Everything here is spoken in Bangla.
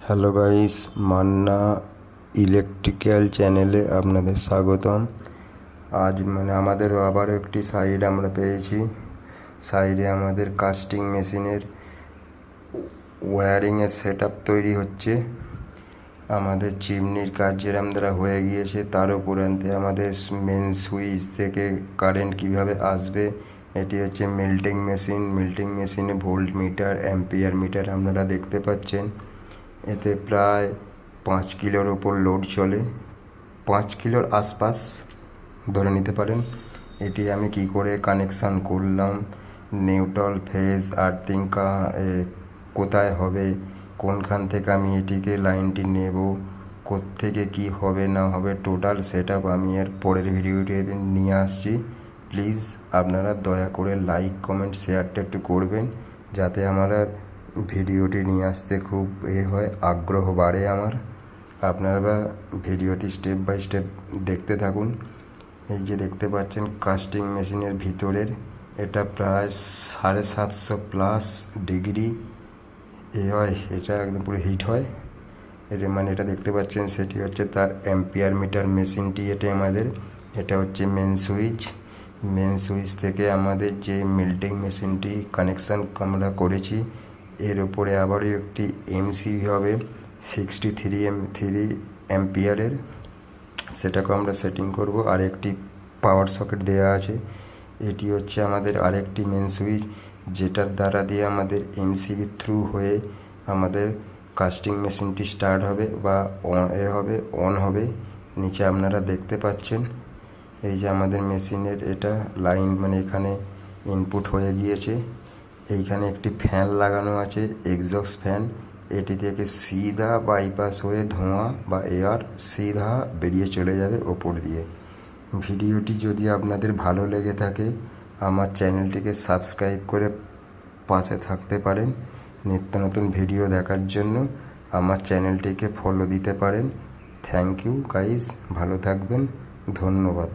হ্যালো গাইস, মান্না ইলেকট্রিক্যাল চ্যানেলে আপনাদের স্বাগতম। আজ আমাদের আবারও একটি সাইড আমরা পেয়েছি। সাইডে আমাদের কাস্টিং মেশিনের ওয়্যারিংয়ের সেট আপ তৈরি হচ্ছে। আমাদের চিমনির কাজ যেরকম দ্বারা হয়ে গিয়েছে, তার উপরান্তে আমাদের মেন সুইচ থেকে কারেন্ট কিভাবে আসবে। এটি হচ্ছে মেল্টিং মেশিনে ভোল্ট মিটার, অ্যাম্পিয়ার মিটার আপনারা দেখতে পাচ্ছেন। এতে প্রায় 5 কিলোর ওপর লোড চলে, 5 কিলোর আশপাশ ধরে নিতে পারেন। এটি আমি কি করে কানেকশান করলাম, নিউট্রাল ফেজ আর্থিং কোথায় হবে, কোনখান থেকে আমি এটিকে লাইনটি নেব, কোত্থেকে কি হবে না হবে, টোটাল সেট আপ আমি এর পরের ভিডিওটি নিয়ে আসছি। প্লিজ আপনারা দয়া করে লাইক কমেন্ট শেয়ারটা একটু করবেন, যাতে আমরা ভিডিওটি নিয়ে আসতে খুব হয়, আগ্রহ বাড়ে আমার। আপনারা ভিডিওটি স্টেপ বাই স্টেপ দেখতে থাকুন। এই যে দেখতে পাচ্ছেন কাস্টিং মেশিনের ভিতরের, এটা প্রায় 750+ ডিগ্রি হয়, এটা একদম পুরো হিট হয়। এটা দেখতে পাচ্ছেন, সেটি হচ্ছে তার অ্যাম্পিয়ার মিটার মেশিনটি। এটা হচ্ছে মেন সুইচ থেকে আমাদের যে মেল্টিং মেশিনটি কানেকশান আমরা করেছি, এর উপরে আবারও একটি এমসিভি হবে 63 অ্যাম্পিয়ারের, সেটাকে আমরা সেটিং করব। আর একটি পাওয়ার সকেট দেওয়া আছে। এটি হচ্ছে আমাদের আরেকটি মেন সুইচ, যেটার দ্বারা দিয়ে আমাদের এমসিবি থ্রু হয়ে আমাদের কাস্টিং মেশিনটি স্টার্ট হবে বা অন হবে। নিচে আপনারা দেখতে পাচ্ছেন এই যে আমাদের মেশিনের এটা লাইন, এখানে ইনপুট হয়ে গিয়েছে। এইখানে একটি ফ্যান লাগানো আছে, এক্সস্ট ফ্যান। এটি থেকে সিধা বাইপাস হয়ে ধোঁয়া বা এয়ার সিধা বেরিয়ে চলে যাবে ওপর দিয়ে। ভিডিওটি যদি আপনাদের ভালো লেগে থাকে, আমার চ্যানেলটিকে সাবস্ক্রাইব করে পাশে থাকতে পারেন। নিত্য নতুন ভিডিও দেখার জন্য আমার চ্যানেলটিকে ফলো দিতে পারেন। থ্যাংক ইউ গাইস, ভালো থাকবেন, ধন্যবাদ।